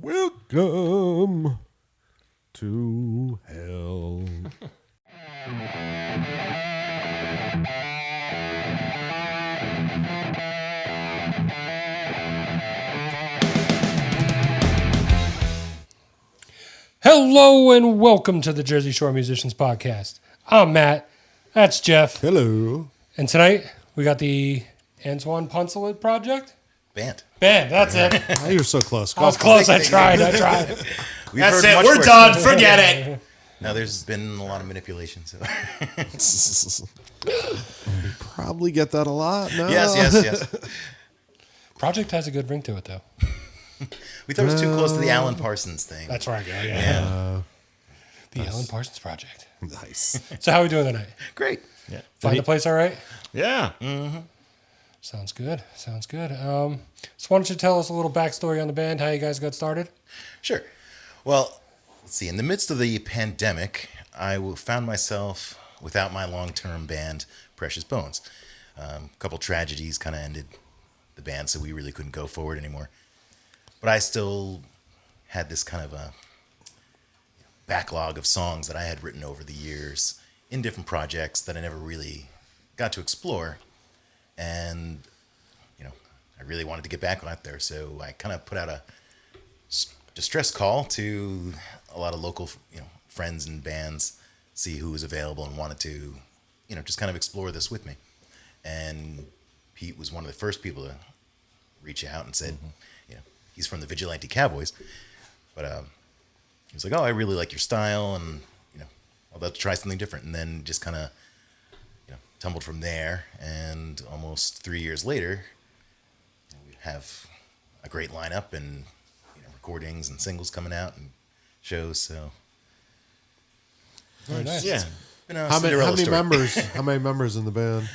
Welcome to hell. Hello and welcome to the Jersey Shore Musicians Podcast. I'm Matt. That's Jeff. Hello. And tonight we got the Antoine Poncelet Project. Band. That's it. Oh, you're so close. I was close. I tried. We've That's heard it. much We're worse. done. Forget it. No, there's been a lot of manipulation. So. You probably get that a lot. No? Yes. Project has a good ring to it, though. We thought it was too close to the Alan Parsons thing. That's where I go. Yeah. The Alan Parsons Project. Nice. So how are we doing tonight? Great. Yeah. Find the place all right? Yeah. Sounds good. So why don't you tell us a little backstory on the band, how you guys got started? Sure. Well, let's see. In the midst of the pandemic, I found myself without my long-term band, Precious Bones. A couple tragedies kind of ended the band, so we really couldn't go forward anymore. But I still had this kind of a backlog of songs that I had written over the years in different projects that I never really got to explore. And, I really wanted to get back out there. So I kind of put out a distress call to a lot of local, friends and bands, see who was available and wanted to, just kind of explore this with me. And Pete was one of the first people to reach out and said, he's from the Vigilante Cowboys, but he was like, "Oh, I really like your style, and I'd love to try something different." And then just kind of, tumbled from there. And almost 3 years later, we have a great lineup and recordings and singles coming out and shows. So Very nice. Yeah. How many members in the band?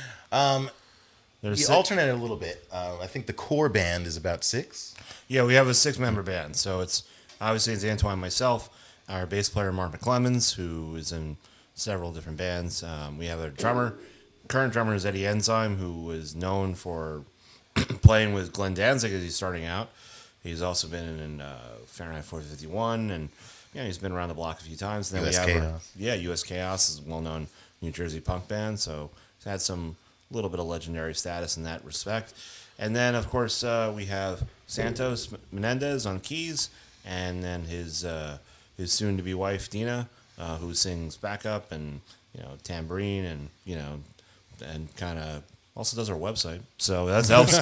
We alternated a little bit. I think the core band is about 6. Yeah, we have a 6-member band. So it's Antoine and myself, our bass player Mark McClemens, who is in several different bands. We have a drummer. Current drummer is Eddie Enzyme, who is known for playing with Glenn Danzig as he's starting out. He's also been in Fahrenheit 451, and he's been around the block a few times. And then US Chaos. US Chaos is a well-known New Jersey punk band, so he's had some little bit of legendary status in that respect. And then, of course, we have Santos Menendez on keys, and then his soon-to-be wife Dina, who sings backup and tambourine and and kind of also does our website. So that helps.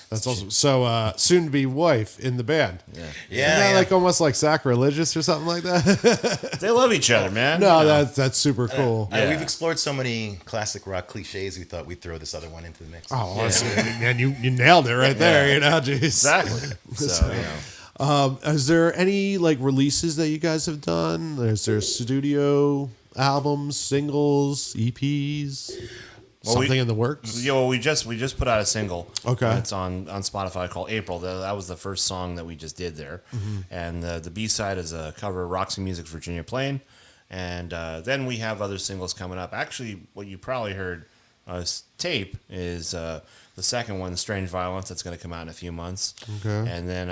That's awesome. So, soon-to-be wife in the band. Yeah. Isn't that like almost like sacrilegious or something like that? They love each other, man. No, that's super cool. We've explored so many classic rock cliches. We thought we'd throw this other one into the mix. Oh, honestly, man, you nailed it right there. Jeez. Exactly. So, Is there any releases that you guys have done? Is there studio albums, singles, EPs, something in the works? Yeah, well, we just put out a single. Okay, it's on Spotify called April. That was the first song that we just did there, and the B side is a cover of Roxy Music's Virginia Plain, and then we have other singles coming up. Actually, what you probably heard us tape is the second one, Strange Violence, that's going to come out in a few months. Okay. And then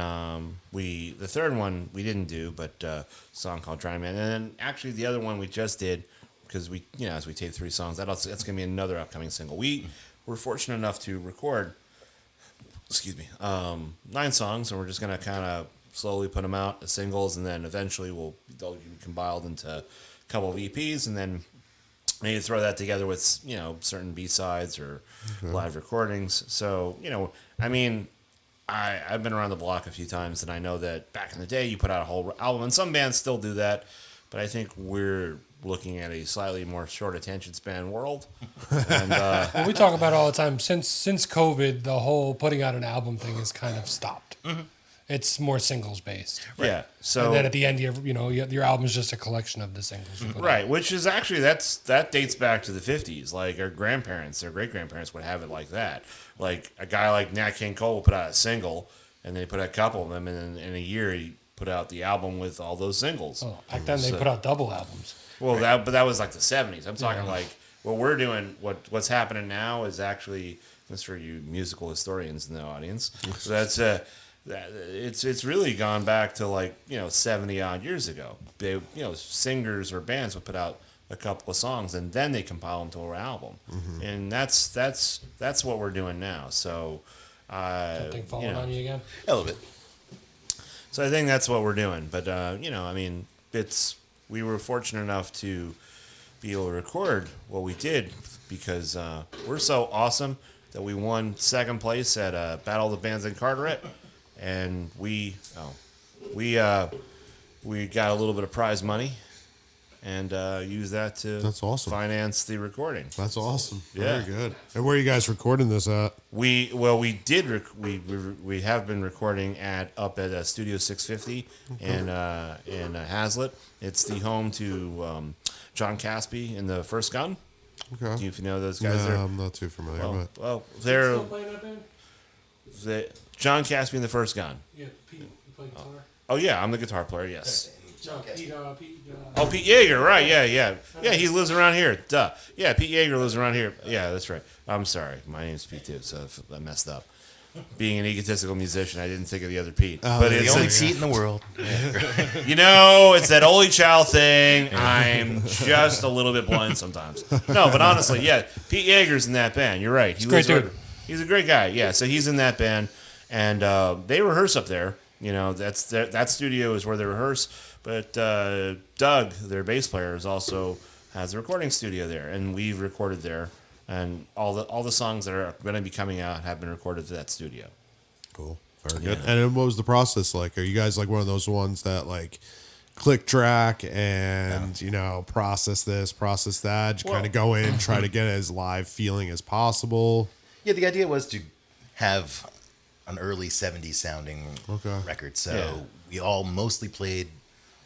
the third one we didn't do, but a song called Drown Man. And then actually the other one we just did, because we, as we taped 3 songs, that's going to be another upcoming single. We were fortunate enough to record, 9 songs, and we're just going to kind of slowly put them out as singles, and then eventually they'll be compiled into a couple of EPs, and then maybe throw that together with, certain B-sides or live recordings. So, I've been around the block a few times, and I know that back in the day you put out a whole album, and some bands still do that, but I think we're looking at a slightly more short attention span world. And Well, we talk about it all the time. Since COVID, the whole putting out an album thing has kind of stopped. It's more singles based. Right. Yeah. So and then at the end, your album is just a collection of the singles. You put right, out. which is actually that dates back to the 50s. Like our grandparents, their great grandparents would have it like that. Like a guy like Nat King Cole would put out a single, and then he put out a couple of them, and then in a year he put out the album with all those singles. Oh, back then they put out double albums. Well, that was like the 70s. I'm talking like what we're doing. What's happening now is actually, that's for you musical historians in the audience. So it's really gone back to like 70 odd years ago. They singers or bands would put out a couple of songs and then they compile them to an album, and that's what we're doing now. So Something falling on you again? A little bit. So I think that's what we're doing. But we were fortunate enough to be able to record what we did because we're so awesome that we won second place at Battle of the Bands in Carteret, and we got a little bit of prize money and used that to That's awesome. finance the recording. That's awesome. Yeah. Very good. And where are you guys recording this at? We have been recording up at Studio 650 in Hazlitt. It's the home to John Caspi in the First Gun. Okay. Do you know those guys? No, I'm not too familiar. Well, they're Still playing that band? John Caspi in the First Gun. Yeah, Pete, you play guitar? Oh yeah, I'm the guitar player. Yes. No, Pete, Oh, Pete Yeager, right? Yeah. He lives around here. Duh. Yeah, Pete Yeager lives around here. Yeah, that's right. I'm sorry, my name's Pete too, so I messed up. Being an egotistical musician, I didn't think of the other Pete. But the only Pete in the world. It's that only child thing. I'm just a little bit blind sometimes. No, but honestly, yeah, Pete Yeager's in that band. You're right. Great dude. He's a great guy. Yeah, so he's in that band, and they rehearse up there. That studio is where they rehearse. But Doug, their bass player, also has a recording studio there, and we've recorded there. And all the songs that are going to be coming out have been recorded to that studio. Cool. Very good. And what was the process like? Are you guys like one of those ones that like click track and process this, process that? Just kind of go in, try to get as live feeling as possible. Yeah, the idea was to have an early 70s sounding record. So we all mostly played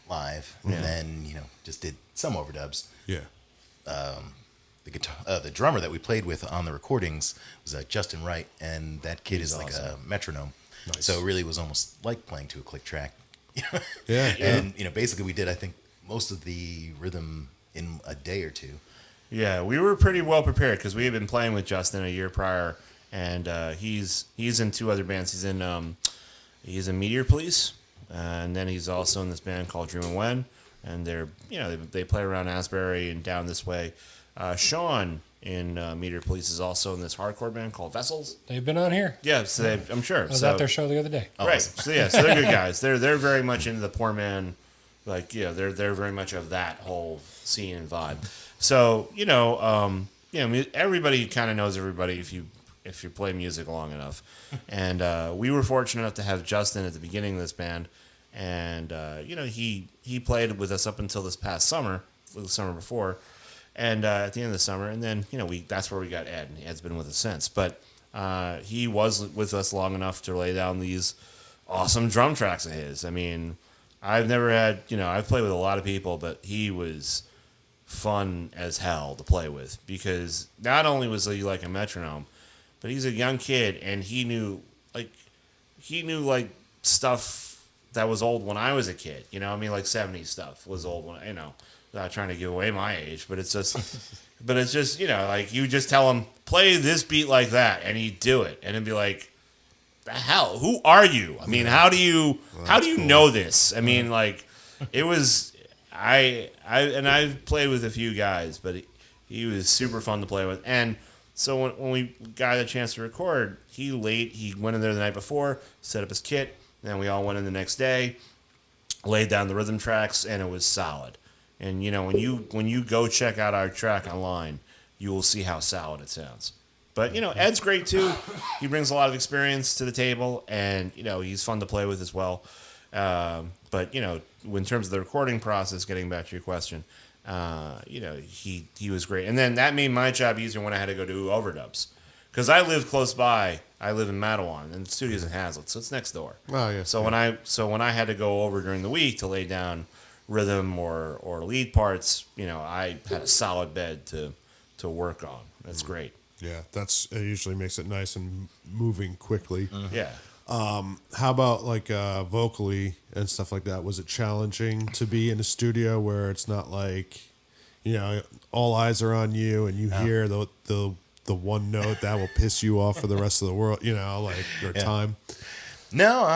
live and then, just did some overdubs. Yeah. The guitar, the drummer that we played with on the recordings was Justin Wright, and that kid is like a metronome. Nice. So it really was almost like playing to a click track. Yeah. And basically we did, I think, most of the rhythm in a day or two. Yeah, we were pretty well prepared because we had been playing with Justin a year prior, and he's in two other bands. He's in Meteor Police, and then he's also in this band called Dream and When, and they play around Asbury and down this way. Sean in Meteor Police is also in this hardcore band called Vessels. They've been on here. Yeah, so I'm sure. I was at their show the other day. Right. So so they're good guys. They're very much into the poor man, they're very much of that whole scene and vibe. So everybody kind of knows everybody if you play music long enough, and we were fortunate enough to have Justin at the beginning of this band, and he played with us up until this past summer, the summer before. And at the end of the summer, and then that's where we got Ed, and Ed's been with us since. But he was with us long enough to lay down these awesome drum tracks of his. I mean, I've never had I've played with a lot of people, but he was fun as hell to play with because not only was he like a metronome, but he's a young kid and he knew stuff that was old when I was a kid. Like 70s stuff was old when Not trying to give away my age, but it's just, like you just tell him play this beat like that, and he'd do it, and it'd be like, the hell, who are you? I mean, how do you know this? I mean, like, it was, I've played with a few guys, but he was super fun to play with, and so when we got a chance to record, he went in there the night before, set up his kit, and then we all went in the next day, laid down the rhythm tracks, and it was solid. And when you go check out our track online, you will see how solid it sounds. But Ed's great too. He brings a lot of experience to the table, and he's fun to play with as well. But in terms of the recording process, getting back to your question, he was great. And then that made my job easier when I had to go do overdubs, because I live close by. I live in Mattawan, and the studio's in Hazlitt, so it's next door. Oh yeah. So when I had to go over during the week to lay down rhythm or lead parts, I had a solid bed to work on. That's great. Yeah, it usually makes it nice and moving quickly. Mm-hmm. Yeah. How about like vocally and stuff like that? Was it challenging to be in a studio where it's not like, all eyes are on you and you hear the one note that will piss you off for the rest of the world, time? No,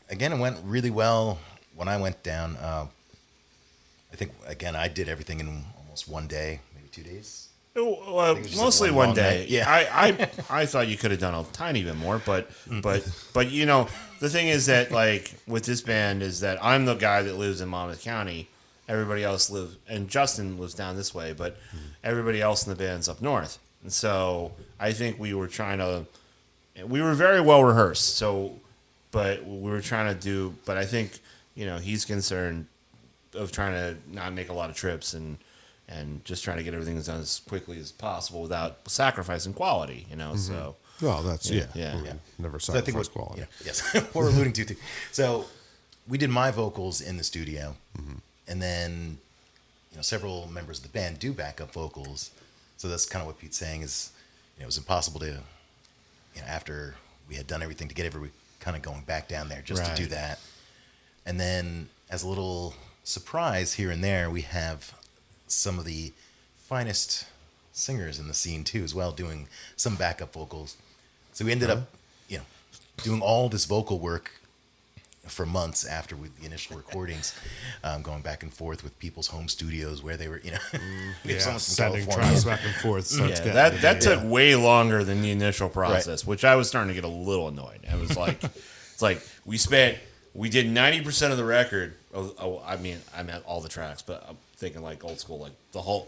it went really well when I went down. I think again I did everything in almost one day, maybe 2 days. Mostly like one long day. night. Yeah. I thought you could have done a tiny bit more, but you know, the thing is that like with this band is that I'm the guy that lives in Monmouth County. Everybody else lives, and Justin lives down this way, but everybody else in the band's up north. And so I think we were very well rehearsed. So, but we were trying to do. But I think he's concerned of trying to not make a lot of trips and just trying to get everything done as quickly as possible without sacrificing quality, so. Well, that's, Yeah. never So I think sacrifice quality. yes, what we're alluding to too. So we did my vocals in the studio, and then several members of the band do backup vocals. So that's kind of what Pete's saying is, it was impossible to, after we had done everything to get everybody kind of going back down there just to do that. And then as a little surprise here and there, we have some of the finest singers in the scene too, as well, doing some backup vocals. So we ended up, doing all this vocal work for months after the initial recordings, going back and forth with people's home studios where they were, Sending tracks back and forth. That took way longer than the initial process, which I was starting to get a little annoyed. I was like, it's like we did 90% of the record. I meant all the tracks, but I'm thinking like old school, like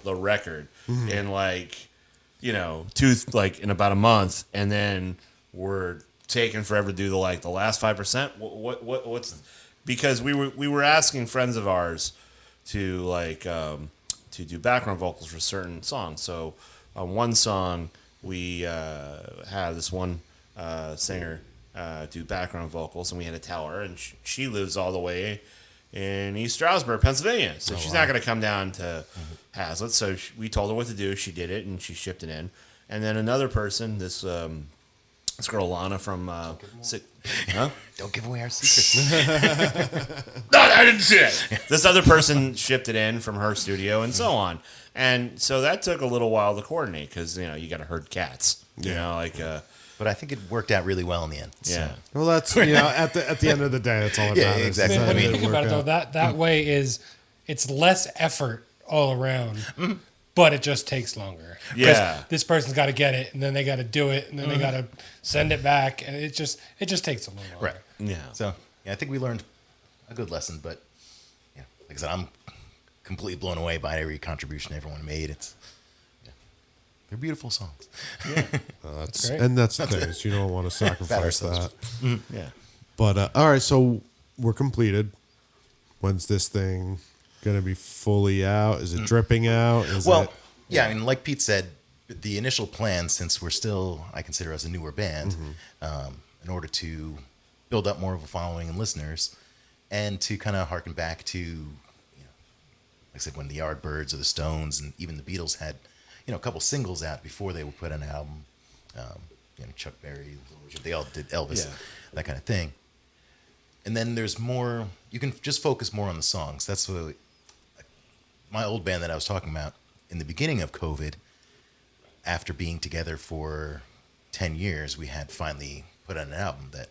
the record in in about a month, and then we're taking forever to do the last 5%. What's because we were asking friends of ours to to do background vocals for certain songs. So on one song we have this one singer do background vocals, and we had to tell her, and she lives all the way in East Stroudsburg, Pennsylvania. So she's not going to come down to Hazlitt. So we told her what to do. She did it, and she shipped it in. And then another person, this girl Lana from Don't give away our secrets. No, I didn't see it. This other person shipped it in from her studio, and so on. And so that took a little while to coordinate because you got to herd cats. But I think it worked out really well in the end. Yeah. So. Well, that's at the end of the day, that's all that matters. Exactly. When you It think about it, worked though, out. that way it's less effort all around, but it just takes longer. 'Cause Yeah. this person's got to get it, and then they got to do it, and then they got to send it back, and it just takes a little longer. Right. Yeah. So I think we learned a good lesson. But like I said, I'm completely blown away by every contribution everyone made. They're beautiful songs. That's great. and that's the thing is you don't want to sacrifice ourselves. that. Yeah. But all right, so we're completed. When's this thing gonna be fully out? Is it dripping out? I mean, like Pete said, the initial plan, since we're still, I consider us a newer band, in order to build up more of a following and listeners, and to kind of harken back to, like I said, when the Yardbirds or the Stones and even the Beatles had, a couple singles out before they would put an album. Chuck Berry, they all did Elvis, that kind of thing. And then there's more. You can just focus more on the songs. That's what my old band that I was talking about in the beginning of COVID. After being together for 10 years, we had finally put out an album that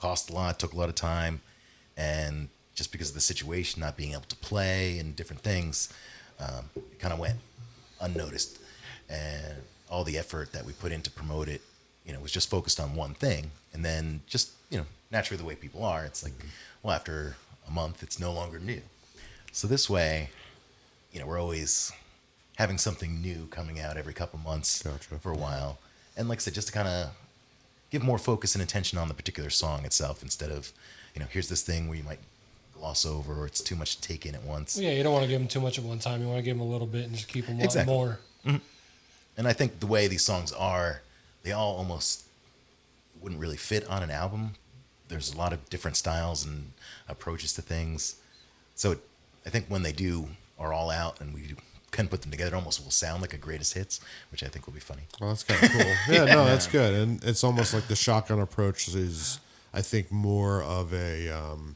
cost a lot, took a lot of time, and just because of the situation, not being able to play and different things, it kind of went unnoticed, and all the effort that we put in to promote it, was just focused on one thing. And then just, naturally the way people are, it's like, well, after a month, it's no longer new. So this way, we're always having something new coming out every couple months for a while. And like I said, just to kind of give more focus and attention on the particular song itself instead of, here's this thing where you might gloss over or it's too much to take in at once. Yeah, you don't want to give them too much at one time. You want to give them a little bit and just keep them more. And I think the way these songs are, they all almost wouldn't really fit on an album. There's a lot of different styles and approaches to things. So I think when they are all out and we can put them together, it almost will sound like a greatest hits, which I think will be funny. Well, that's kind of cool. That's good. And it's almost like the shotgun approach is, I think, more of an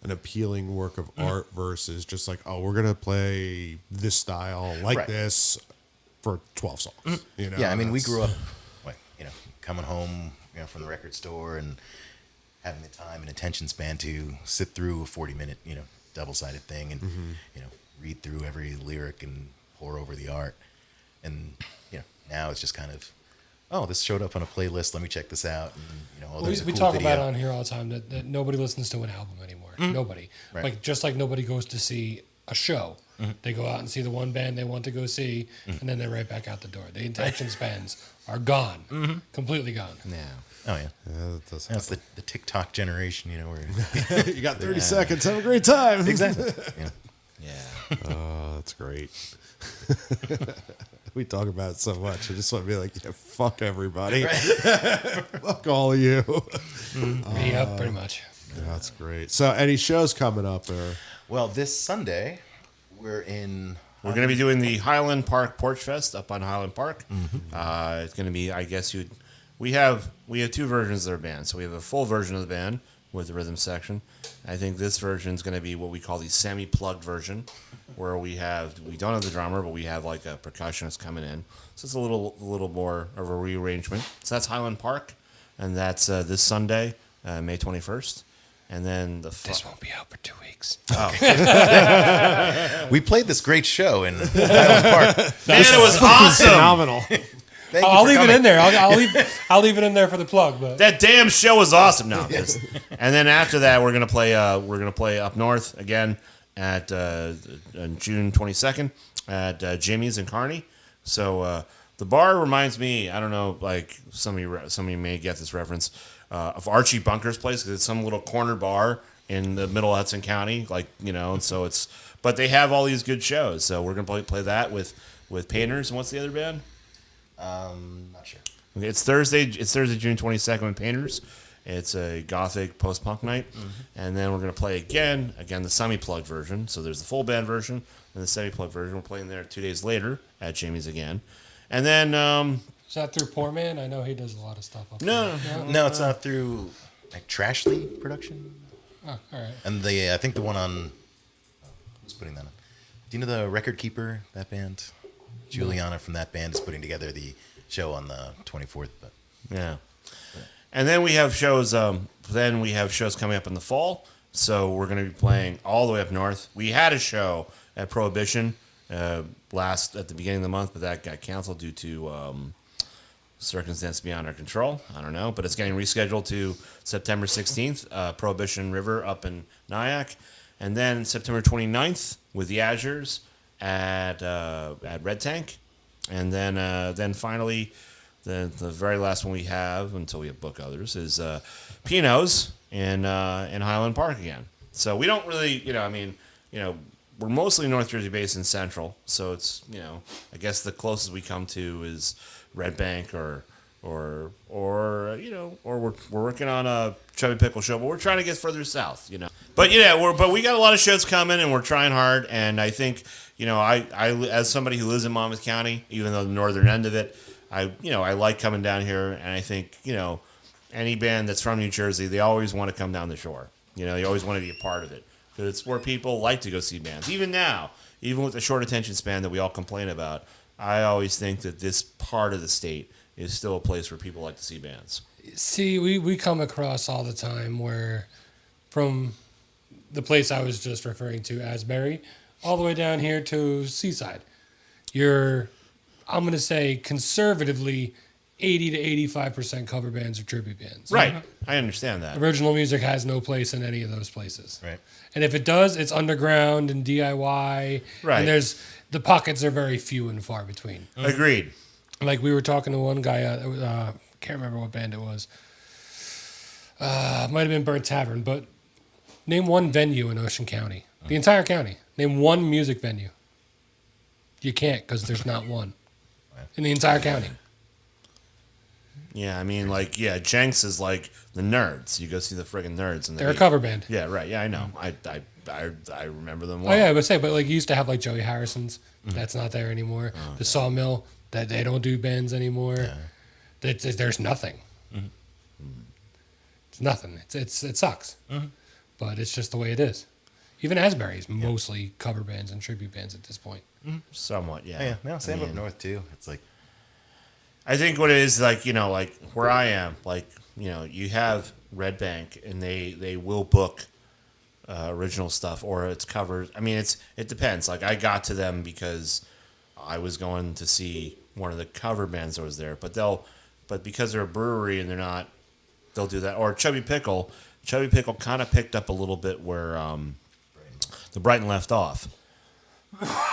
appealing work of art versus just like, we're going to play this style like this for 12 songs. Yeah, I mean, we grew up, coming home, from the record store and having the time and attention span to sit through a 40-minute, double-sided thing and, read through every lyric and pour over the art. And, now it's just kind of, oh, this showed up on a playlist. Let me check this out. And, there's a we cool talk video. about it on here all the time that nobody listens to an album anymore. Nobody. Right. Like, just like nobody goes to see a show. They go out and see the one band they want to go see, and then they're right back out the door. The attention spans are gone. Completely gone. Yeah. Oh, yeah. that does That's the TikTok generation, where you got 30 seconds. Have a great time. exactly. Yeah. Oh, that's great. We talk about it so much. I just want to be like, fuck everybody. Fuck all of you. Yep, pretty much. That's great. So, any shows coming up? Or Well, this Sunday, we're We're going to be doing the Highland Park Porch Fest up on Highland Park. It's going to be, I guess we have two versions of our band. So we have a full version of the band with the rhythm section. I think this version is going to be what we call the semi-plugged version, where we don't have the drummer, but we have like a percussionist coming in. So it's a little more of a rearrangement. So that's Highland Park, and that's this Sunday, May 21st. And then This won't be out for 2 weeks. we played this great show in Highland Park. Man, it was awesome. phenomenal. Thank you I'll for leave coming. it in there. I'll leave it in there for the plug. But That damn show was awesome. No, and then after that, we're gonna play up north again at on June 22nd at Jimmy's in Kearney. So the bar reminds me. I don't know, like some of you may get this reference of Archie Bunker's place, because it's some little corner bar in the middle of Hudson County, and so it's. But they have all these good shows, so we're gonna play that with Painters. And what's the other band? Not sure. Okay, it's Thursday, June 22nd with Painters. It's a gothic post-punk night. And then we're going to play again the semi-plugged version. So there's the full band version and the semi-plugged version. We're playing there 2 days later at Jamie's again. And then... is that through Poor Man? I know he does a lot of stuff up No. there. No, it's not through Trashly production. Oh, all right. And I think the one on... Who's putting that on? Do you know the Record Keeper, that band? Juliana from that band is putting together the show on the 24th. But Yeah. And then we have shows. Coming up in the fall. So we're going to be playing all the way up north. We had a show at Prohibition at the beginning of the month, but that got canceled due to circumstance beyond our control. I don't know, but it's getting rescheduled to September 16th. Prohibition River up in Nyack, and then September 29th with the Azures at Red Tank, and then finally the very last one we have until we book others is Pino's in Highland Park again. So we don't really, we're mostly North Jersey based in Central, so it's I guess the closest we come to is Red Bank or we're working on a Chubby Pickle show, but we're trying to get further south, But but we got a lot of shows coming, and we're trying hard. And I think, I as somebody who lives in Monmouth County, even though the northern end of it, I like coming down here, and I think any band that's from New Jersey, they always want to come down the shore. They always want to be a part of it, because it's where people like to go see bands. Even now, even with the short attention span that we all complain about, I always think that this part of the state is still a place where people like to see bands. See, we come across all the time where from the place I was just referring to, Asbury, all the way down here to Seaside, I'm going to say conservatively 80 to 85% cover bands or tribute bands. Right. I understand that. Original music has no place in any of those places. right. And if it does, it's underground and DIY. Right. And the pockets are very few and far between. Agreed. Like we were talking to one guy, can't remember what band it was. Might have been Burnt Tavern, but name one venue in Ocean County. The entire county. Name one music venue. You can't, because there's not one in the entire county. Yeah, I mean, Jenks is like the Nerds. You go see the friggin' Nerds, and They're a cover band. Yeah, right. Yeah, I know. I remember them well. Oh yeah, I would say, but you used to have Joey Harrison's. That's not there anymore. The Sawmill, that they don't do bands anymore. Yeah. There's nothing. It's nothing. It sucks. But it's just the way it is. Even Asbury is mostly cover bands and tribute bands at this point. Somewhat, yeah. Yeah, now same up north too. It's like I think what it is, like, like where I am, like, you have Red Bank, and they will book original stuff, or it's covered. I mean, it depends. Like, I got to them because I was going to see one of the cover bands that was there, but because they're a brewery and they'll do that. Or Chubby Pickle kind of picked up a little bit where the Brighton left off.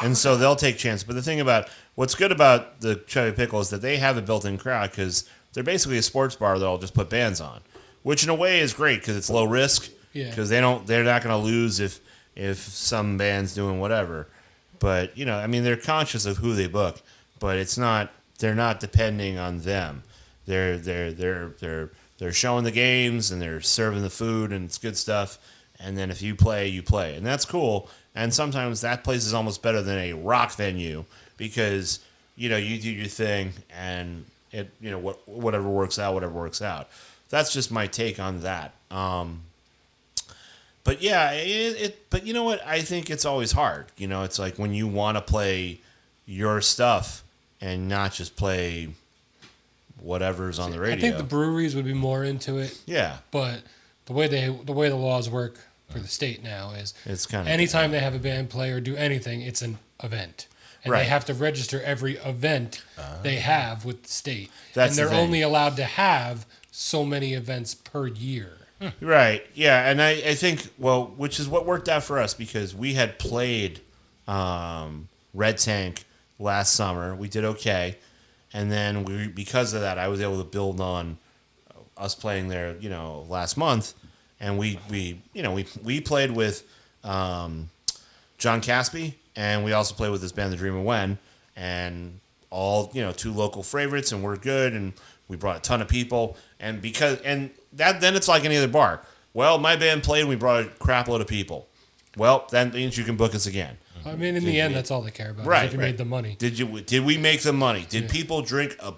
And so they'll take chances. But the thing about what's good about the Chubby Pickle is that they have a built-in crowd, because they're basically a sports bar that'll just put bands on, which in a way is great because it's low risk. Yeah. Because they're not going to lose if some band's doing whatever. But I mean, they're conscious of who they book, but they're not depending on them. They're showing the games, and they're serving the food, and it's good stuff. And then if you play, you play, and that's cool. And sometimes that place is almost better than a rock venue, because you do your thing, and it whatever works out. That's just my take on that. But yeah, but you know what? I think it's always hard. It's like when you want to play your stuff and not just play whatever's on the radio. I think the breweries would be more into it. Yeah. But the way the laws work for the state now is it's kind of anytime they have a band play or do anything, it's an event. And Right. they have to register every event they have with the state. That's and the they're thing. only allowed to have so many events per year. Right. Yeah, and I think, which is what worked out for us, because we had played Red Tank last summer. We did okay. And then because of that, I was able to build on us playing there, last month. And we played with John Caspi, and we also played with this band, The Dream of When, and all, two local favorites, and we're good, and we brought a ton of people, and then it's like any other bar. Well, my band played, and we brought a crap load of people. Well, that means you can book us again. I mean, in the end, that's all they care about. Right, If you made the money. Did we make the money? Did people drink a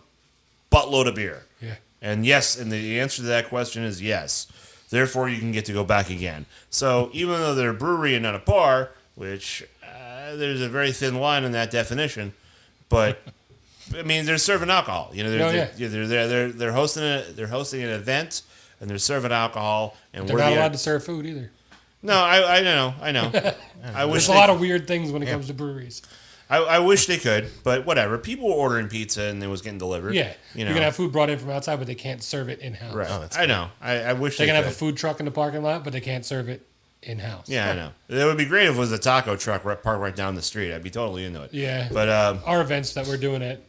buttload of beer? Yeah. And yes, and the answer to that question is yes. Therefore, you can get to go back again. So even though they're a brewery and not a bar, which there's a very thin line in that definition, but I mean, they're serving alcohol. They're hosting an event, and they're serving alcohol, and They're not allowed to serve food either. No, I know. I wish There's a lot of weird things when it comes to breweries. I wish they could, but whatever. People were ordering pizza, and it was getting delivered. Yeah. You're going to have food brought in from outside, but they can't serve it in-house. Right. I know. I wish They they can could. have a food truck in the parking lot, but they can't serve it in-house. Yeah, I know. It would be great if it was a taco truck parked right down the street. I'd be totally into it. Yeah. But our events that we're doing at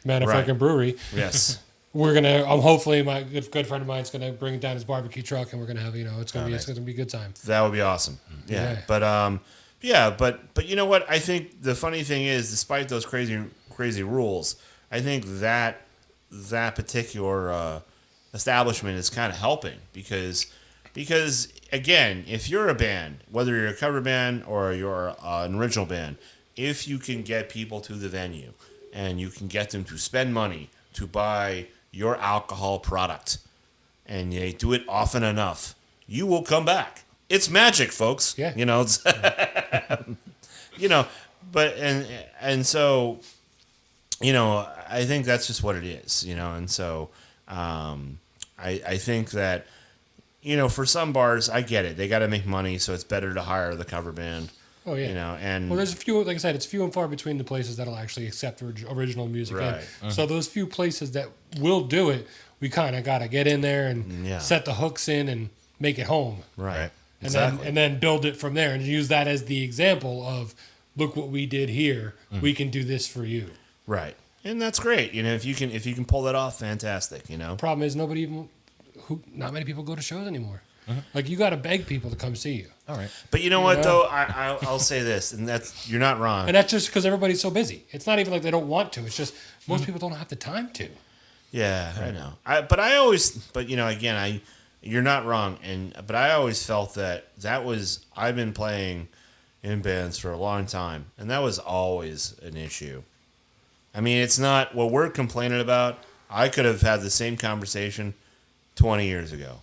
Manafirkin Right. Brewery, yes. we're gonna. Hopefully, my good friend of mine's gonna bring down his barbecue truck, and we're gonna have it's gonna be a good time. That would be awesome. Yeah. Yeah. But you know what? I think the funny thing is, despite those crazy rules, I think that particular establishment is kind of helping because again, if you're a band, whether you're a cover band or you're an original band, if you can get people to the venue and you can get them to spend money to buy your alcohol product, and they do it often enough, you will come back. It's magic, folks. Yeah. It's, but so, I think that's just what it is, and so, I think that, for some bars, I get it. They got to make money, so it's better to hire the cover band. Oh yeah. And there's a few. Like I said, it's few and far between the places that'll actually accept original music. Right. So those few places that will do it, we kind of got to get in there and set the hooks in and make it home. Right. And then build it from there and use that as the example of, look what we did here. We can do this for you. Right. And that's great. If you can pull that off, fantastic. Problem is not many people go to shows anymore. Like, you got to beg people to come see you. All right. But you know what, though? I'll say this, and you're not wrong. And that's just because everybody's so busy. It's not even like they don't want to. It's just most people don't have the time to. Yeah, right. I know. Again, you're not wrong. But I always felt that was, I've been playing in bands for a long time, and that was always an issue. I mean, it's not what we're complaining about. I could have had the same conversation 20 years ago.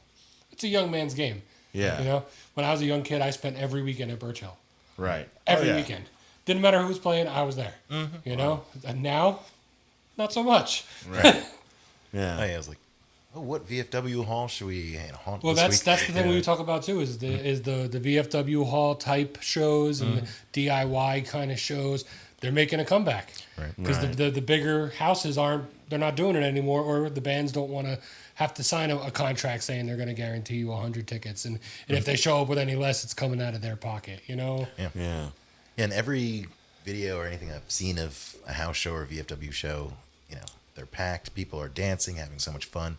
It's a young man's game. Yeah. When I was a young kid, I spent every weekend at Birch Hill. Right. Every weekend. Didn't matter who was playing, I was there. And now, not so much. Right. Oh, Yeah. yeah, I was like, oh, what VFW hall should we haunt Well, this that's week? the thing we talk about too is the VFW hall type shows and the DIY kind of shows. They're making a comeback because the bigger houses they're not doing it anymore, or the bands don't want to have to sign a contract saying they're going to guarantee you 100 tickets, and if they show up with any less, it's coming out of their pocket, you know. Yeah. Yeah. And every video or anything I've seen of a house show or a VFW show, they're packed. People are dancing, having so much fun.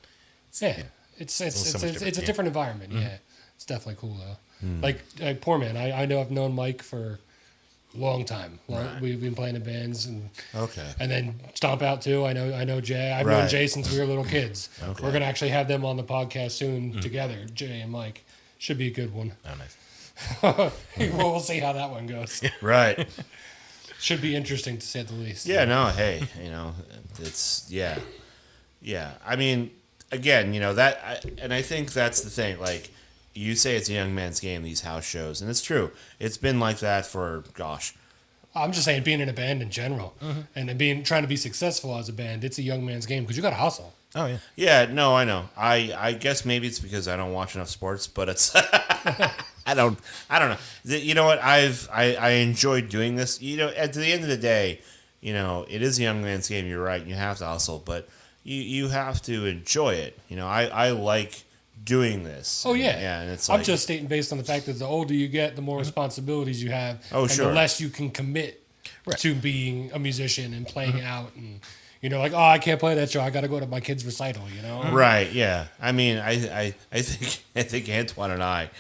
It's so much a different, different environment. Yeah, it's definitely cool though. Like poor man, I know I've known Mike for a long time. We've been playing in bands and then Stomp Out too. I know Jay. I've known Jay since we were little kids. We're gonna actually have them on the podcast soon together. Jay and Mike should be a good one. Oh, nice. We'll see how that one goes. Right. Should be interesting to say the least. Yeah, no, hey, it's, yeah. I mean, again, and I think that's the thing. Like, you say it's a young man's game, these house shows, and it's true. It's been like that for, gosh. I'm just saying, being in a band in general, and then trying to be successful as a band, it's a young man's game because you got to hustle. Oh, yeah. Yeah, no, I know. I guess maybe it's because I don't watch enough sports, but it's I don't know. You know what? I enjoyed doing this. At the end of the day, it is a young man's game. You're right. You have to hustle, but you have to enjoy it. I like doing this. Oh yeah, yeah. And it's I'm just stating based on the fact that the older you get, the more responsibilities you have, and sure. the less you can commit to being a musician and playing out and. Like, oh, I can't play that show. I got to go to my kid's recital. Right? Yeah. I mean, I think Antoine and I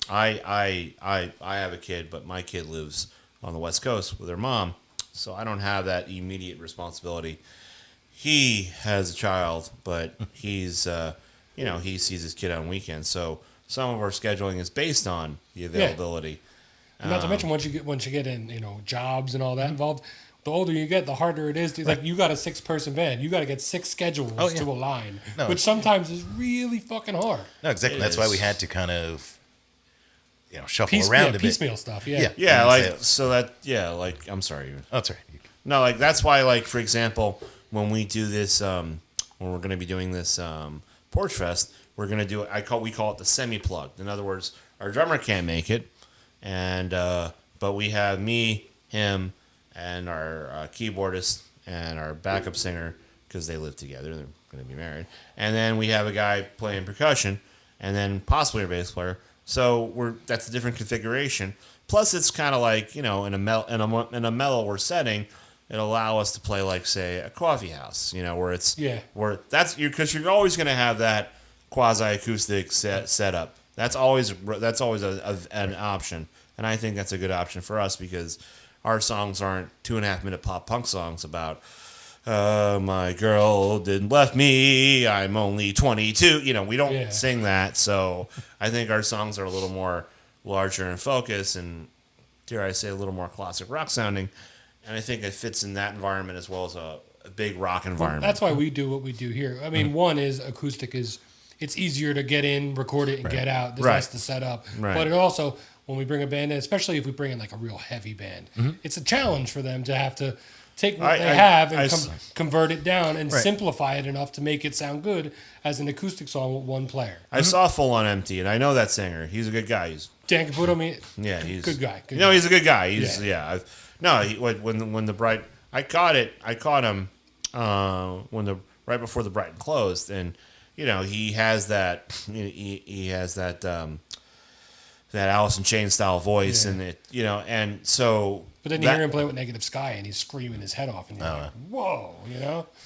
have a kid, but my kid lives on the West Coast with her mom, so I don't have that immediate responsibility. He has a child, but he's he sees his kid on weekends, so some of our scheduling is based on the availability. Yeah. Not to mention once you get in jobs and all that involved. The older you get, the harder it is. Like you got a 6-person band, you got to get 6 schedules to align, which sometimes is really fucking hard. No, exactly. That's why we had to kind of, shuffle around a bit. Piecemeal stuff. Yeah. I'm sorry. Oh, that's right. No, like that's why, like for example, when we do this, when we're going to be doing this Porch Fest, we're going to do we call it the semi-plugged. In other words, our drummer can't make it, and but we have me, him, and our keyboardist and our backup singer, because they live together, they're going to be married, and then we have a guy playing percussion, and then possibly a bass player. So that's a different configuration. Plus, it's kind of like in a mellower setting, it'll allow us to play like say a coffee house, where it's where that's because you're always going to have that quasi acoustic setup. That's always an option, and I think that's a good option for us because. Our songs aren't 2.5-minute pop punk songs about my girl didn't left me, I'm only 22. We don't sing that. So I think our songs are a little more larger in focus and, dare I say, a little more classic rock sounding. And I think it fits in that environment as well as a big rock environment. That's why we do what we do here. I mean, one is acoustic it's easier to get in, record it, and get out. There's less to set up. Right. But it also... When we bring a band in, especially if we bring in like a real heavy band, it's a challenge for them to have to take what they have and convert it down and simplify it enough to make it sound good as an acoustic song with one player. I saw Full On Empty, and I know that singer. He's a good guy. Dan Caputo, he's good guy. He's a good guy. When the Bright, I caught him right before the Brighton closed, and he has that he has that Alice in Chains style voice, and and so. But then you hear him play with Negative Sky, and he's screaming his head off, and you're like, "Whoa!"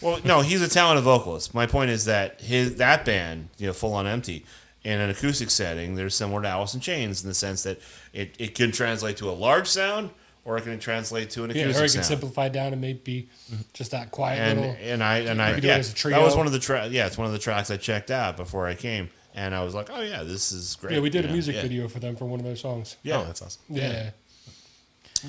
Well, no, he's a talented vocalist. My point is that that band, Full On Empty, in an acoustic setting, they're similar to Alice in Chains in the sense that it can translate to a large sound, or it can translate to an acoustic sound. Or it can simplify down and maybe just that quiet little. And I as a trio. That was one of the tracks. Yeah, it's one of the tracks I checked out before I came. And I was like, oh, yeah, this is great. Yeah, we did a music video for them for one of their songs. Yeah. Oh, that's awesome. Yeah.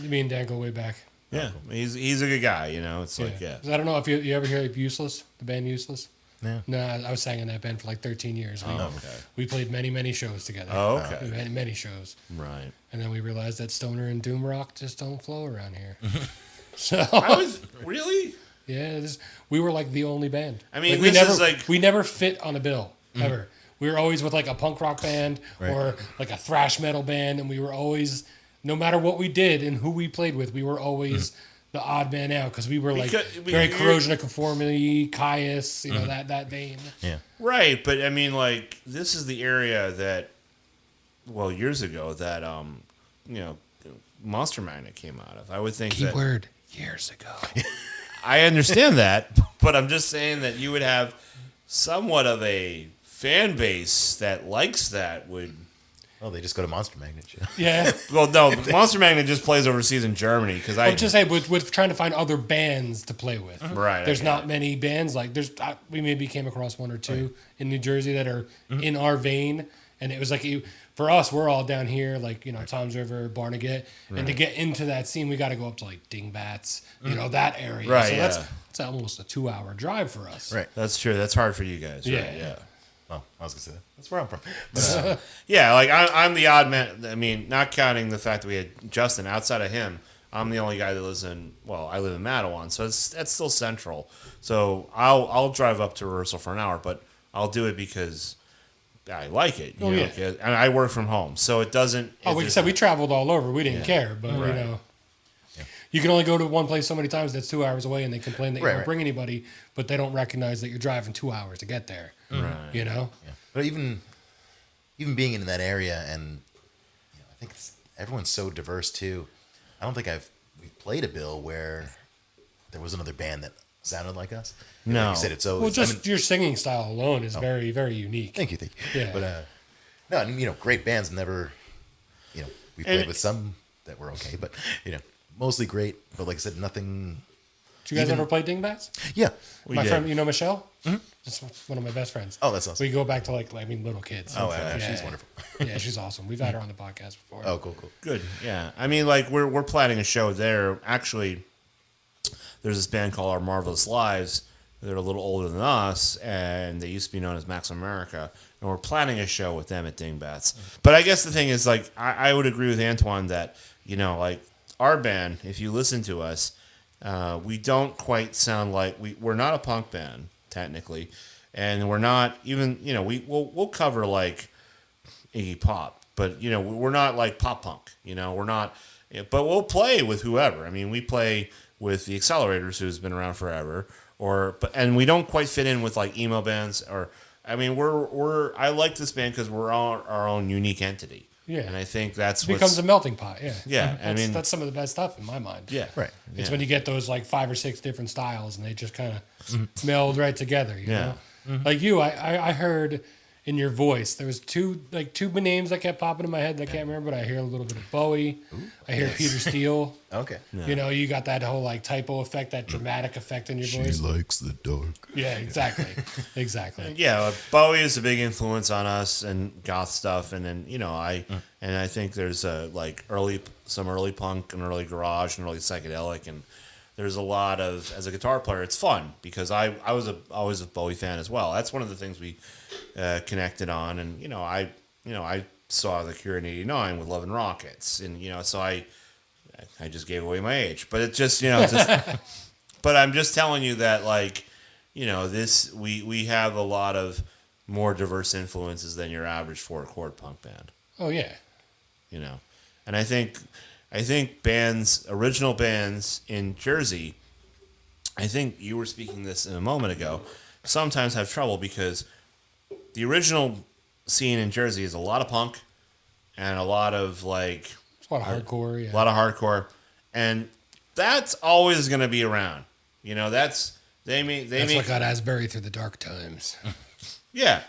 Me and Dan go way back. Yeah. He's a good guy, It's like, I don't know if you ever hear of Useless, the band Useless. Yeah. No, I was sang in that band for like 13 years. We played many, many shows together. Oh, okay. We had many shows. Right. And then we realized that stoner and doom rock just don't flow around here. So I was really? Yeah, we were like the only band. I mean, we never fit on a bill ever. We were always with like a punk rock band or like a thrash metal band, and we were always, no matter what we did and who we played with, we were always the odd man out because we were like very corrosion of conformity, Caius, you know, that vein. Yeah. Right, but I mean, like, this is the area that, well, years ago that you know, Monster Magnet came out of. I would think Keyword, years ago. I understand that, but I'm just saying that you would have somewhat of a fan base that likes that would. Oh, they just go to Monster Magnet. Yeah. Well, no, Monster Magnet just plays overseas in Germany because I'm just saying, with trying to find other bands to play with. Right. There's not many bands like we maybe came across one or two in New Jersey that are in our vein, and it was like for us, we're all down here, like, you know, Toms River, Barnegat, and to get into that scene, we got to go up to like Dingbats, you know, that area. Right. So Yeah. that's almost a 2-hour drive for us. Right. That's true. That's hard for you guys. Yeah. Right? Yeah. Well, I was gonna say that. That's where I'm from. But, Yeah, like I'm the odd man. I mean, not counting the fact that we had Justin. Outside of him, I'm the only guy that lives in. Well, I live in Mattawan, so that's still central. So I'll drive up to rehearsal for an hour, but I'll do it because I like it. You know? Yeah. And I work from home, so it doesn't. Like I said, we traveled all over. We didn't care, but you know. You can only go to one place so many times that's 2 hours away, and they complain that you don't bring anybody, but they don't recognize that you're driving 2 hours to get there. Right. You know? yeah. But even being in that area, and you know, I think everyone's so diverse too. I don't think we've played a bill where there was another band that sounded like us. And No. like you said, it's always. Well, just your singing style alone is very, very unique. Thank you. Yeah. But no, and, you know, great bands never. You know, we played with some that were okay, but you know, mostly great. But like I said, nothing. Did you guys ever play Dingbats? Yeah. My friend, you know Michelle? Mm-hmm. That's one of my best friends. Oh, that's awesome. We go back to little kids. Oh, yeah, she's wonderful. Yeah, she's awesome. We've had her on the podcast before. Oh, cool. Good. Yeah. I mean, like we're planning a show there. Actually, there's this band called Our Marvelous Lives. They're a little older than us, and they used to be known as Max America. And we're planning a show with them at Dingbats. But I guess the thing is, like, I would agree with Antoine that, you know, like our band, if you listen to us, we don't quite sound like we're not a punk band technically, and we're not even, you know, we'll cover like Iggy Pop, but you know, we're not like pop punk, you know, we're not, but we'll play with whoever. I mean, we play with the Accelerators, who's been around forever, and we don't quite fit in with like emo bands, or I mean, I like this band because we're all our own unique entity. Yeah. And I think that's it becomes a melting pot. Yeah. Yeah. I mean, that's some of the best stuff in my mind. Yeah. Right. It's when you get those like 5 or 6 different styles and they just kind of meld right together. You know? Like you, I heard in your voice there was two names that kept popping in my head that I can't remember, but I hear a little bit of Bowie. I hear Peter Steele. Okay. You know, you got that whole like typo effect, that dramatic effect in your voice. She likes the dark. Yeah, exactly. Exactly. Yeah, Bowie is a big influence on us and goth stuff, and then you know I think there's like some early punk and early garage and early psychedelic, and there's a lot of, as a guitar player, it's fun because I was always a Bowie fan as well. That's one of the things we connected on, and I saw The Cure in '89 with Love and Rockets, and so I just gave away my age, but it just but I'm just telling you that this we have a lot of more diverse influences than your average 4-chord punk band. Oh yeah. And I think original bands in Jersey, I think you were speaking this a moment ago, sometimes have trouble because the original scene in Jersey is a lot of punk and a lot of it's a lot of hardcore, yeah. A lot of hardcore, and that's always going to be around. That's what got Asbury through the dark times. Yeah,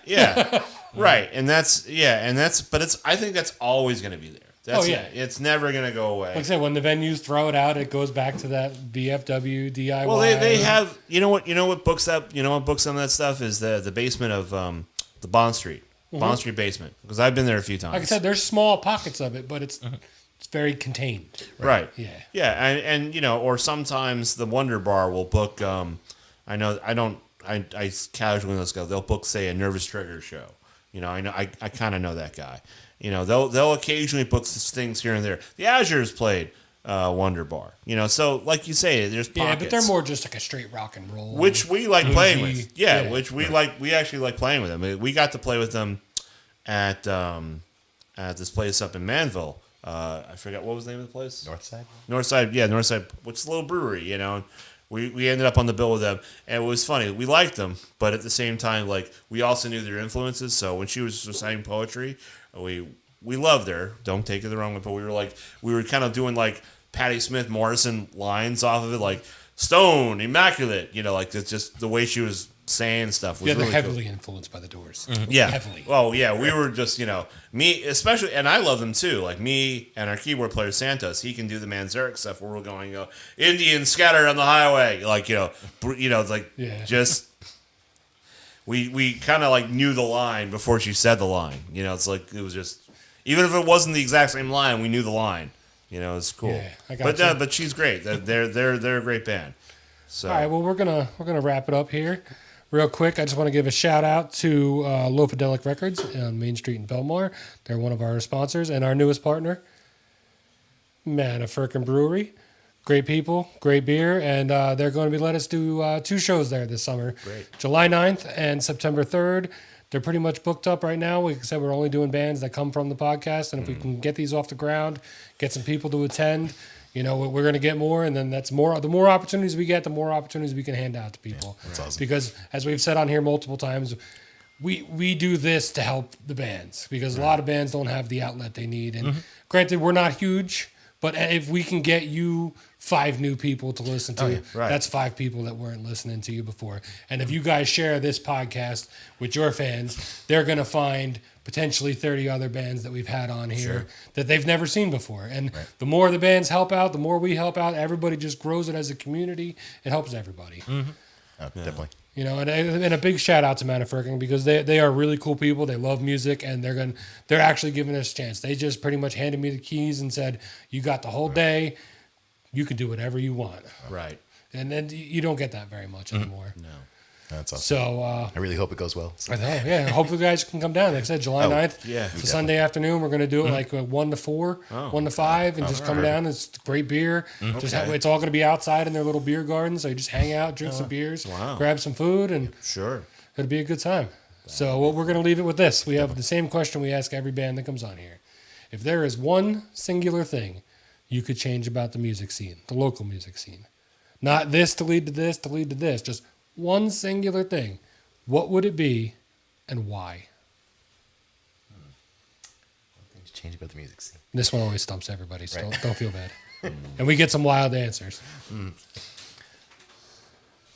right, but I think that's always going to be there. It's never going to go away. Like I said, when the venues throw it out, it goes back to that BFW DIY. Well, they have what books up some of that stuff is the basement of the Bond Street basement, because I've been there a few times. Like I said, there's small pockets of it, but it's very contained. Right. Yeah. And or sometimes the Wonder Bar will book. I casually let's go. They'll book, say, a Nervous Trigger show. I kind of know that guy. They'll occasionally book things here and there. The Azures played Wonder Bar. So like you say, there's pockets. Yeah, but they're more just like a straight rock and roll. Which we like playing Bluesy. with. Yeah, Yeah. which we actually like playing with them. We got to play with them at this place up in Manville. I forgot what was the name of the place. Northside, yeah, Northside, which is a little brewery, And we ended up on the bill with them, and it was funny. We liked them, but at the same time, like we also knew their influences. So when she was reciting poetry, we loved her. Don't take it the wrong way, but we were kind of doing like Patti Smith Morrison lines off of it, like Stone, Immaculate. Like it's just the way she was saying stuff was Yeah, they're really heavily cool. influenced by the Doors. Yeah. Heavily. Oh, yeah. We were just, me, especially, and I love them too. Like me and our keyboard player, Santos, he can do the Manzarek stuff where we're going, Indians scattered on the highway. Like, it's like Yeah. just, we kind of like knew the line before she said the line. It's like, it was just, even if it wasn't the exact same line, we knew the line. It's cool. Yeah, I got you. But she's great. They're a great band. So. All right, well, we're gonna wrap it up here. Real quick, I just want to give a shout out to Low Fidelic Records on Main Street in Belmar. They're one of our sponsors and our newest partner, Manafirkin Brewery. Great people, great beer, and they're going to be letting us do 2 shows there this summer. Great. July 9th and September 3rd. They're pretty much booked up right now. Like I said, we're only doing bands that come from the podcast, and if we can get these off the ground, get some people to attend, we're going to get more, and then that's more. The more opportunities we get, the more opportunities we can hand out to people. Yeah, that's awesome. Because as we've said on here multiple times, we do this to help the bands because a lot of bands don't have the outlet they need. And granted, we're not huge, but if we can get you 5 new people to listen to, right. that's 5 people that weren't listening to you before. And if you guys share this podcast with your fans, they're going to find potentially 30 other bands that we've had on here that they've never seen before. And the more the bands help out, the more we help out, everybody just grows it as a community. It helps everybody. Definitely. And a big shout out to Manafirkin because they are really cool people. They love music and they're actually giving us a chance. They just pretty much handed me the keys and said, "You got the whole day. You can do whatever you want." Right. And then you don't get that very much anymore. No. That's awesome. So I really hope it goes well. I know, yeah. Hopefully, you guys can come down. Like I said, July 9th. yeah. It's a Sunday afternoon. We're going to do it like 1 to 4, 1 to 5, and just come down. It's great beer. Just it's all going to be outside in their little beer garden. So you just hang out, drink some beers, grab some food, and Sure. it'll be a good time. So we're going to leave it with this. We have the same question we ask every band that comes on here. If there is one singular thing you could change about the music scene, the local music scene, not this to lead to this, to lead to this, just one singular thing, what would it be and why? Things change about the music scene. This one always stumps everybody, so Right. don't feel bad. And we get some wild answers.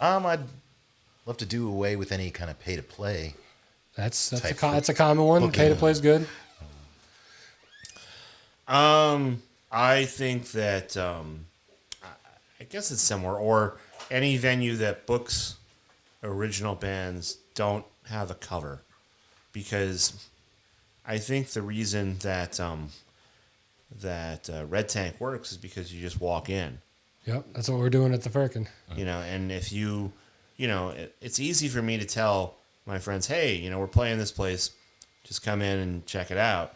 I'd love to do away with any kind of pay to play. That's Type that's a common one. booking. Pay to play is good. I think that I guess it's similar, or any venue that books original bands don't have a cover, because I think the reason that Red Tank works is because you just walk in, Yep, that's what we're doing at the Firkin. and if it's easy for me to tell my friends, hey, we're playing this place, just come in and check it out.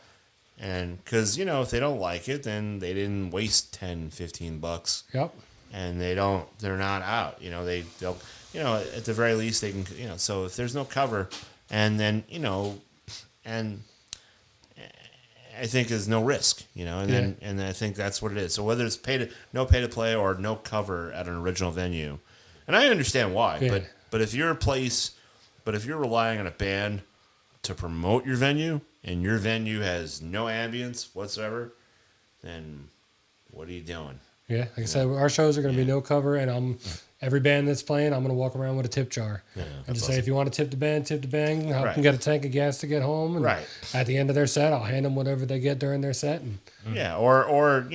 And because, if they don't like it, then they didn't waste $10-15, Yep. and they're not out. They'll, at the very least they can, so if there's no cover, and then, and I think there's no risk, and I think that's what it is. So whether it's no pay to play or no cover at an original venue, and I understand why, Yeah. but if you're relying on a band to promote your venue, and your venue has no ambience whatsoever, then what are you doing? Yeah, like I said, our shows are going to be no cover, and every band that's playing, I'm going to walk around with a tip jar. And just say, if you want to tip the band, help them get a tank of gas to get home. And Right. at the end of their set, I'll hand them whatever they get during their set. And Yeah, or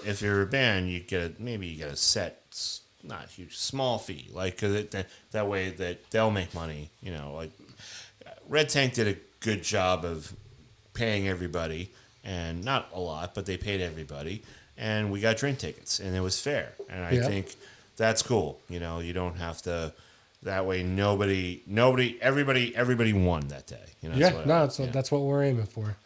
if you're a band, you get a set, not huge, small fee, like cause that way that they'll make money. Like Red Tank did a good job of paying everybody, and not a lot, but they paid everybody, and we got drink tickets, and it was fair, and I think that's cool. You don't have to. That way, everybody won that day. that's what we're aiming for.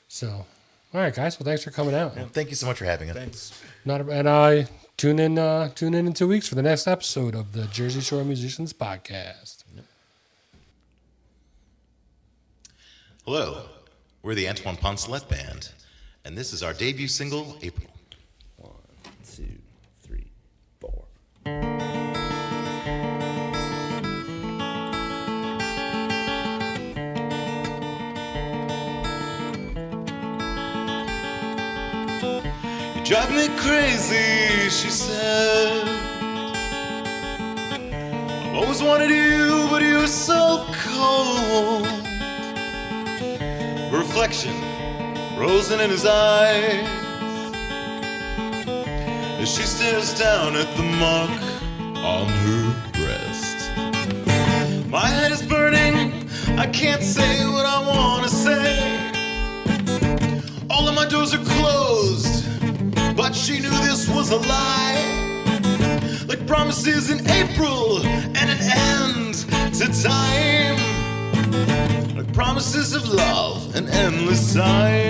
So, All right, guys. Well, thanks for coming out. Well, thank you so much for having us. Thanks. And tune in 2 weeks for the next episode of the Jersey Shore Musicians Podcast. Hello, we're the Antoine Poncelet Band, and this is our debut single, April. 1, 2, 3, 4. You drive me crazy, she said. I've always wanted you, but you're so cold. Reflection frozen in his eyes as she stares down at the mark on her breast. My head is burning, I can't say what I want to say. All of my doors are closed, but she knew this was a lie. Like promises in April and an end to time. Like promises of love and endless time.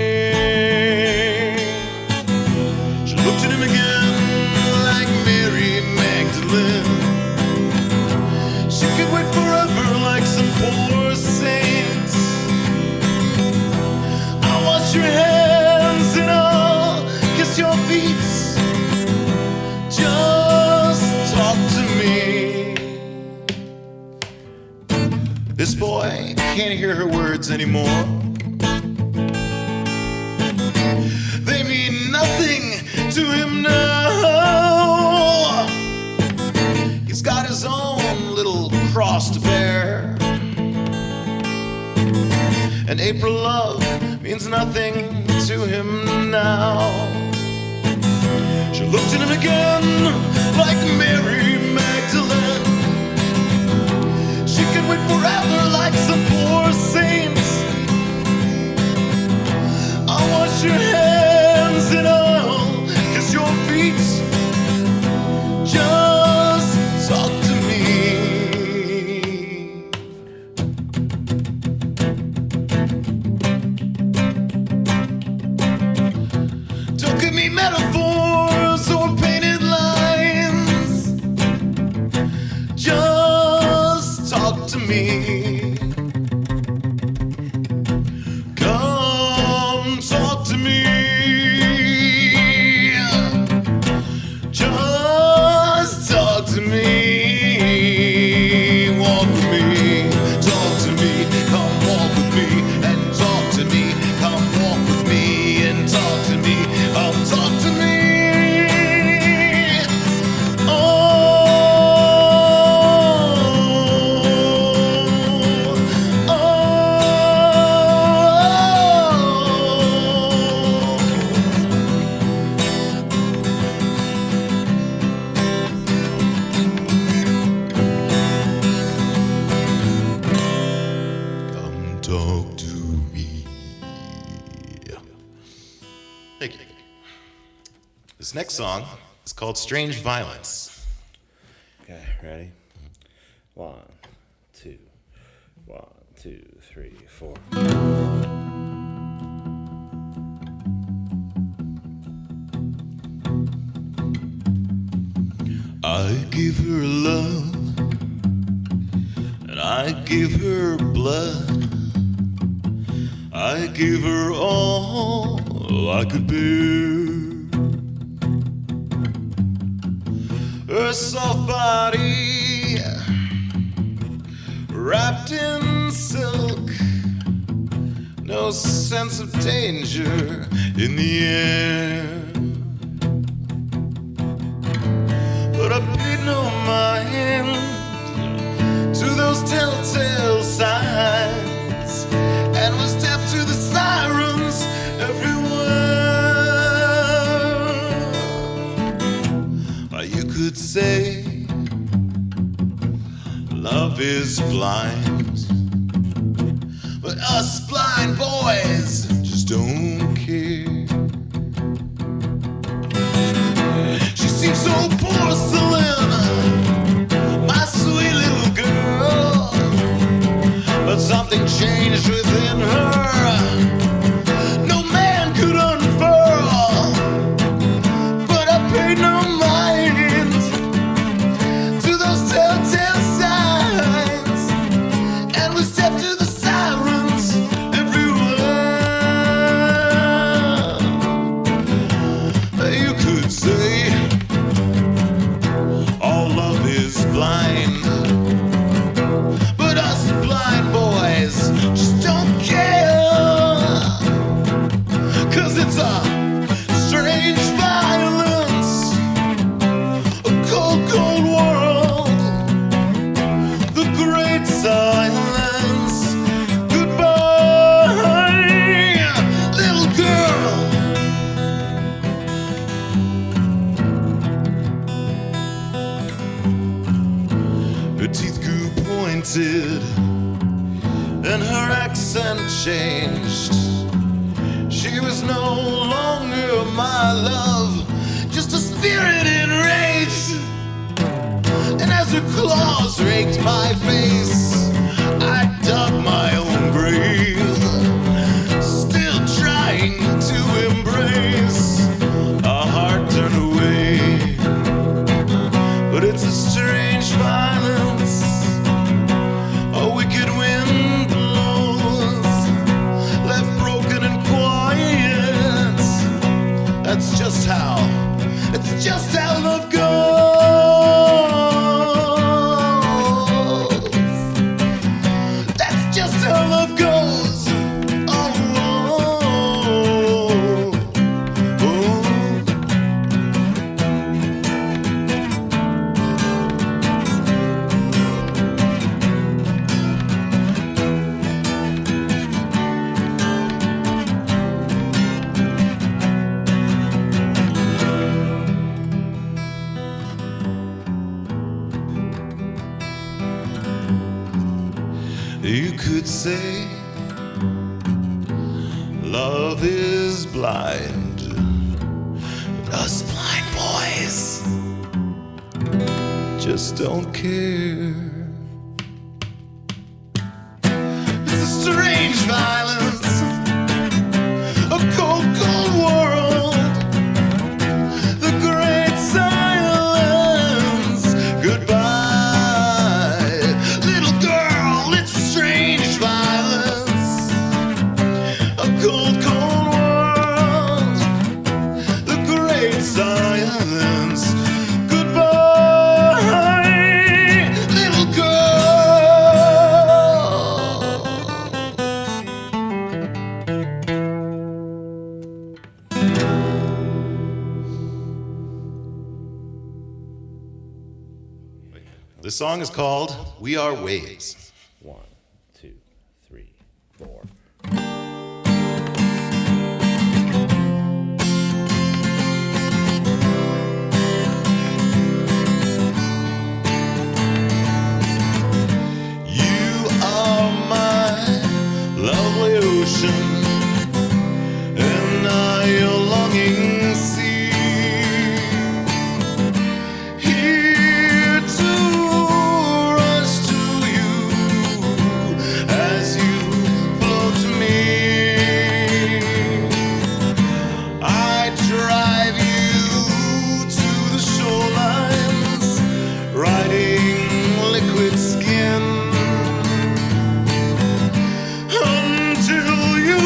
She looked at him again like Mary Magdalene. She could wait forever like some poor saints. I'll wash your hands and I'll kiss your feet. Just talk to me. This boy can't hear her words anymore. They mean nothing to him now. He's got his own little cross to bear. And April love means nothing to him now. She looked at him again like Mary Magdalene. She could wait forever like some poor saints. I'll wash your hands and I'll kiss your feet. Just talk to me. Don't give me metaphors or painted lines. Just talk to me. Come talk to me. Just talk to me. Walk with me. Talk to me. Come walk with me and talk to me. Come walk with me and talk to me. Come talk to me. Come talk to me. Thank you. This next song is called Strange Violence. Okay, ready? 1, 2, 1, 2, 3, 4. I give her love and I give her blood. I give her all I could bear. Her soft body wrapped in silk. No sense of danger in the air. But I paid no mind to those telltale signs and was deaf to the sirens everywhere. You could say love is blind, but us blind boys just don't care. She seems so porcelain, my sweet little girl, but something changed within her. No man could understand. 100% changed. She was no longer my love, just a spirit enraged. And as her claws raked my face, I dug my own grave, still trying to embrace a heart turned away. But it's a strange violence, a wicked wind blows, left broken and quiet. That's just how, it's just how love goes. That's just how love goes. Oh, oh, oh. You could say love is blind, but us blind boys just don't care. It's a strange violence, a cold, cold world, the great silence. Goodbye, little girl, it's a strange violence, a cold, cold world, the great silence. Goodbye, little girl. This song is called We Are Waves. 1, 2, 3, 4. You are my lovely ocean, and I your longing sea. Here to rush to you as you float to me. I drive you to the shorelines, riding liquid skin, until you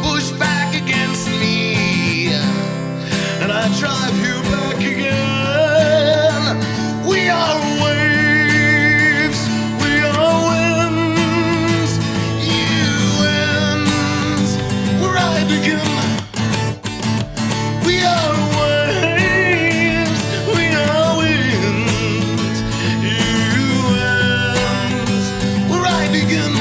push back against me, and I drive you back again. We are waves, we are winds, you ends where I begin. We are waves, we are winds, you ends where I begin.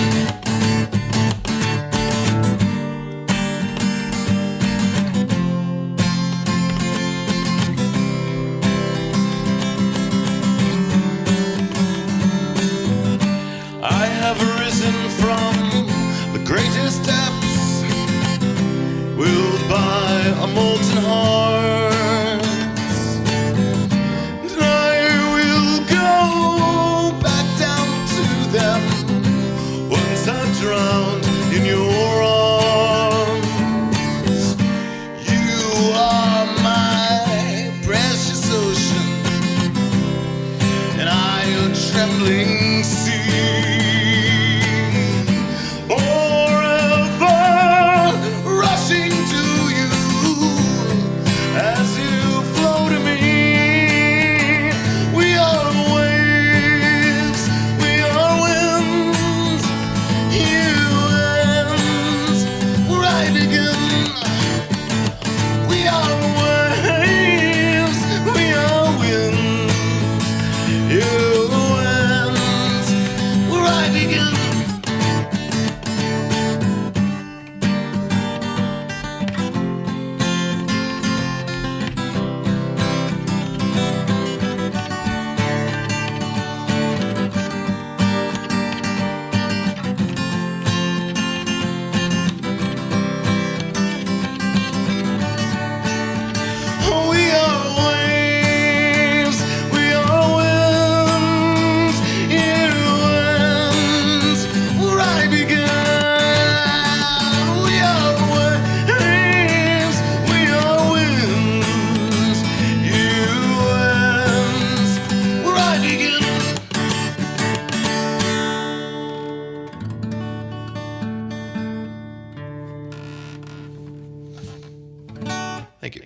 I have risen from the greatest depths, willed by a molten heart. And I will go back down to them once I'm drowned in your arms. You are my precious ocean, and I your trembling sea. Forever rushing to you Thank you.